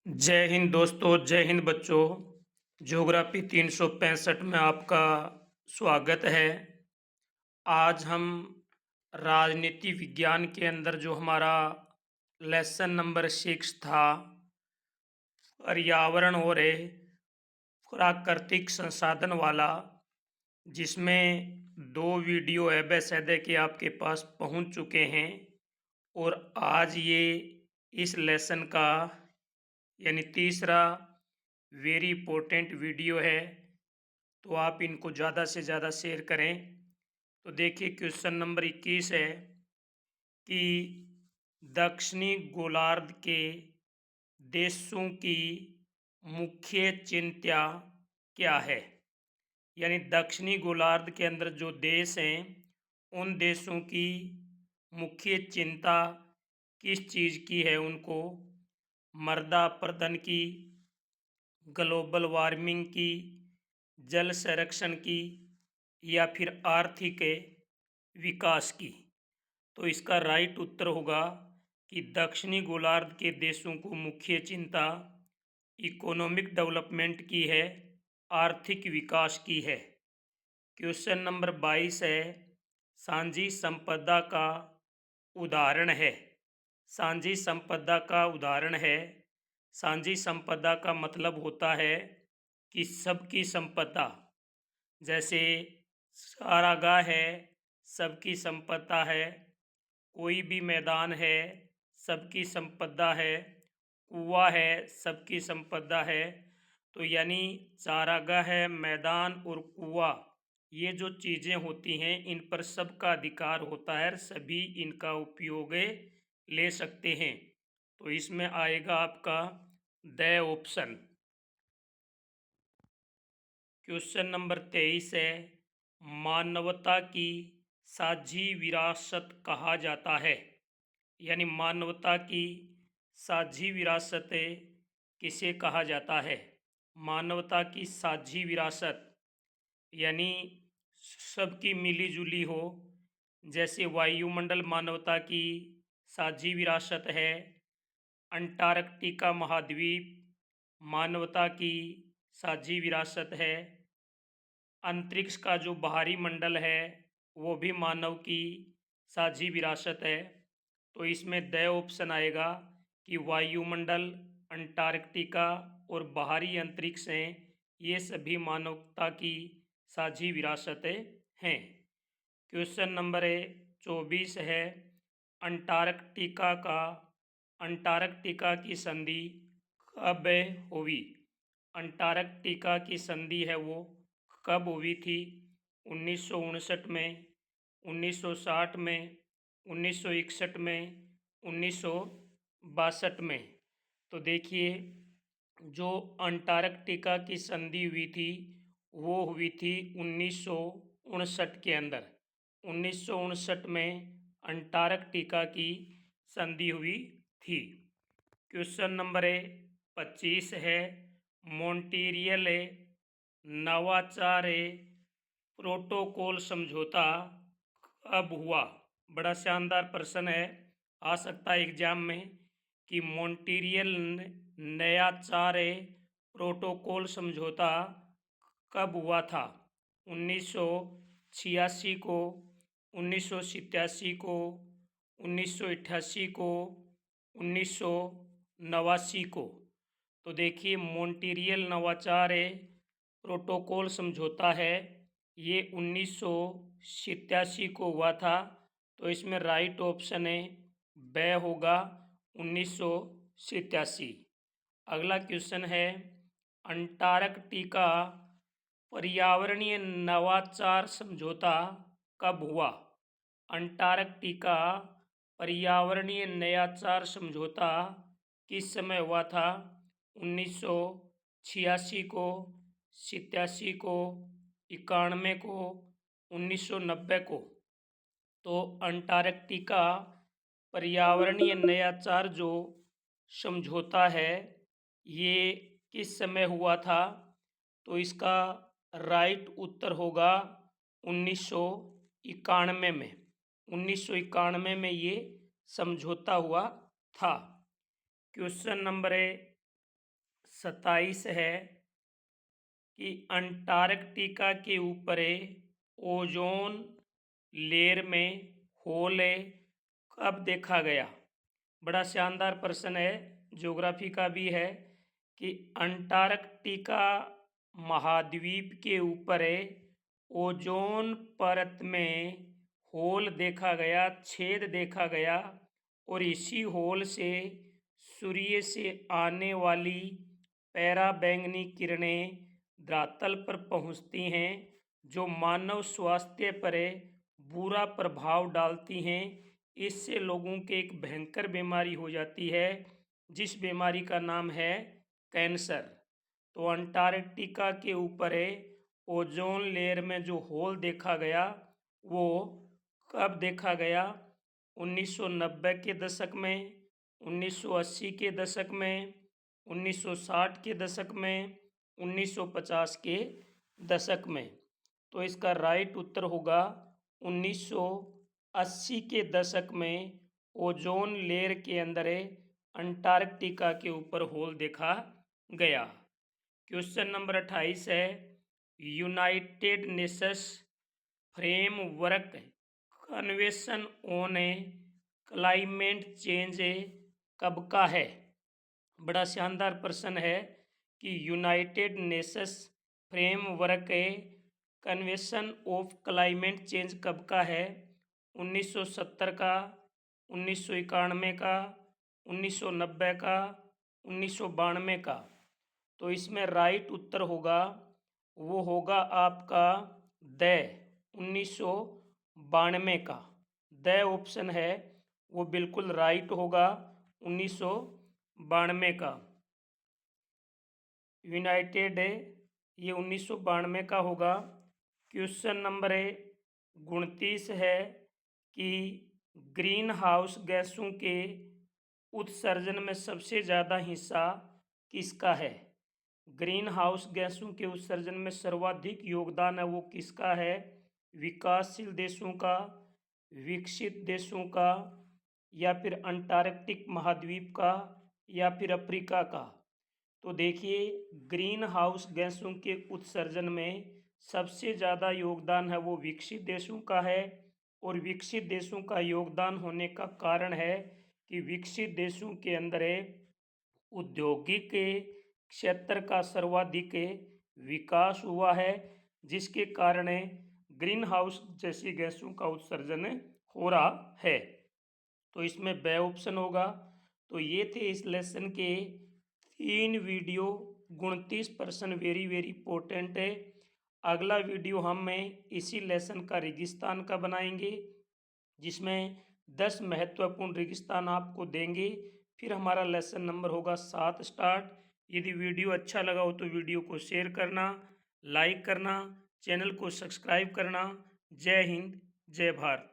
जय हिंद दोस्तों, जय हिंद बच्चों। ज्योग्राफी 365 में आपका स्वागत है। आज हम राजनीति विज्ञान के अंदर जो हमारा लेसन नंबर 6 था, पर्यावरण और प्राकृतिक संसाधन वाला, जिसमें 2 वीडियो एबे के आपके पास पहुंच चुके हैं और आज ये इस लेसन का यानी तीसरा वेरी इंपॉर्टेंट वीडियो है, तो आप इनको ज़्यादा से ज़्यादा शेयर करें। तो देखिए क्वेश्चन नंबर 21 है कि दक्षिणी गोलार्ध के देशों की मुख्य चिंता क्या है। यानी दक्षिणी गोलार्ध के अंदर जो देश हैं उन देशों की मुख्य चिंता किस चीज़ की है, उनको मृदा अपरदन की, ग्लोबल वार्मिंग की, जल संरक्षण की, या फिर आर्थिक विकास की। तो इसका राइट उत्तर होगा कि दक्षिणी गोलार्ध के देशों को मुख्य चिंता इकोनॉमिक डेवलपमेंट की है, आर्थिक विकास की है। क्वेश्चन नंबर 22 है, सांझी संपदा का उदाहरण है। सांझी संपदा का उदाहरण है। सांझी संपदा का मतलब होता है कि सबकी संपदा, जैसे चारागाह है, सबकी संपदा है, कोई भी मैदान है, सबकी संपदा है, कुआं है, सबकी संपदा है। तो यानी चारागाह है, मैदान और कुआं, ये जो चीज़ें होती हैं इन पर सबका अधिकार होता है, सभी इनका उपयोग ले सकते हैं। तो इसमें आएगा आपका द ऑप्शन। क्वेश्चन नंबर 23 है, मानवता की साझी विरासत कहा जाता है। यानी मानवता की साझी विरासत किसे कहा जाता है। मानवता की साझी विरासत यानी सबकी मिली जुली हो, जैसे वायुमंडल मानवता की साझी विरासत है, अंटार्कटिका महाद्वीप मानवता की साझी विरासत है, अंतरिक्ष का जो बाहरी मंडल है वो भी मानव की साझी विरासत है। तो इसमें द ऑप्शन आएगा कि वायुमंडल, अंटार्कटिका और बाहरी अंतरिक्ष हैं, ये सभी मानवता की साझी विरासतें हैं। क्वेश्चन नंबर 24 है, अंटार्कटिका का अंटार्कटिका की संधि कब हुई। अंटार्कटिका की संधि है वो कब हुई थी। 1959 में, 1960 में, 1961 में, 1962 में। तो देखिए जो अंटार्कटिका की संधि हुई थी वो हुई थी 1959 के अंदर। 1959 में अंटार्कटिका की संधि हुई थी। क्वेश्चन नंबर 25 है, मॉन्ट्रियल नवाचार प्रोटोकॉल समझौता कब हुआ। बड़ा शानदार प्रश्न है, आ सकता है एग्जाम में कि मॉन्ट्रियल नवाचार प्रोटोकॉल समझौता कब हुआ था। 1986 को, 1987 को, 1988 को, 1989 को। तो देखिए मॉन्ट्रियल नवाचार प्रोटोकॉल समझौता है, ये 1987 को हुआ था। तो इसमें राइट ऑप्शन है ब होगा 1987। अगला क्वेश्चन है, अंटार्कटिका पर्यावरणीय नवाचार समझौता कब हुआ। अंटार्कटिका पर्यावरणीय नवाचार समझौता किस समय हुआ था। 1986 को, 87 को, 91 को, 1990 को। तो अंटार्कटिका पर्यावरणीय नवाचार जो समझौता है ये किस समय हुआ था। तो इसका राइट उत्तर होगा 1991 में। 1991 में ये समझौता हुआ था। क्वेश्चन नंबर 27 है कि अंटार्कटिका के ऊपर ओजोन लेयर में होल कब देखा गया। बड़ा शानदार प्रश्न है, ज्योग्राफी का भी है कि अंटार्कटिका महाद्वीप के ऊपर ओजोन परत में होल देखा गया, छेद देखा गया, और इसी होल से सूर्य से आने वाली पराबैंगनी किरणें धरातल पर पहुंचती हैं, जो मानव स्वास्थ्य पर बुरा प्रभाव डालती हैं। इससे लोगों के एक भयंकर बीमारी हो जाती है, जिस बीमारी का नाम है कैंसर। तो अंटार्कटिका के ऊपर ओजोन लेयर में जो होल देखा गया वो कब देखा गया? 1990 के दशक में, 1980 के दशक में, 1960 के दशक में, 1950 के दशक में। तो इसका राइट उत्तर होगा 1980 के दशक में ओजोन लेयर के अंदर अंटार्कटिका के ऊपर होल देखा गया। क्वेश्चन नंबर 28 है, United Nations framework convention on climate change कब का है। बड़ा शानदार प्रश्न है कि United Nations framework convention of climate change कब का है। 1970 का, 1991 का, 1990 का, 1992 का। तो इसमें राइट उत्तर होगा, वो होगा आपका द 1992 का। द ऑप्शन है वो बिल्कुल राइट होगा, 1992 का। यूनाइटेड ये 1992 का होगा। क्वेश्चन नंबर 29 है कि ग्रीन हाउस गैसों के उत्सर्जन में सबसे ज़्यादा हिस्सा किसका है। ग्रीन हाउस गैसों के उत्सर्जन में सर्वाधिक योगदान है वो किसका है? विकासशील देशों का, विकसित देशों का, या फिर अंटार्कटिक महाद्वीप का, या फिर अफ्रीका का। तो देखिए, ग्रीन हाउस गैसों के उत्सर्जन में सबसे ज़्यादा योगदान है वो विकसित देशों का है। और विकसित देशों का योगदान होने का कारण है कि विकसित देशों के अंदर औद्योगिक क्षेत्र का सर्वाधिक विकास हुआ है, जिसके कारण ग्रीन हाउस जैसी गैसों का उत्सर्जन हो रहा है। तो इसमें बे ऑप्शन होगा। तो ये थे इस लेसन के 3 वीडियो। 29 प्रश्न वेरी वेरी इंपॉर्टेंट है। अगला वीडियो हम इसी लेसन का रेगिस्तान का बनाएंगे, जिसमें 10 महत्वपूर्ण रेगिस्तान आपको देंगे। फिर हमारा लेसन नंबर होगा 7 स्टार्ट। यदि वीडियो अच्छा लगा हो तो वीडियो को शेयर करना, लाइक करना, चैनल को सब्सक्राइब करना। जय हिंद, जय भारत।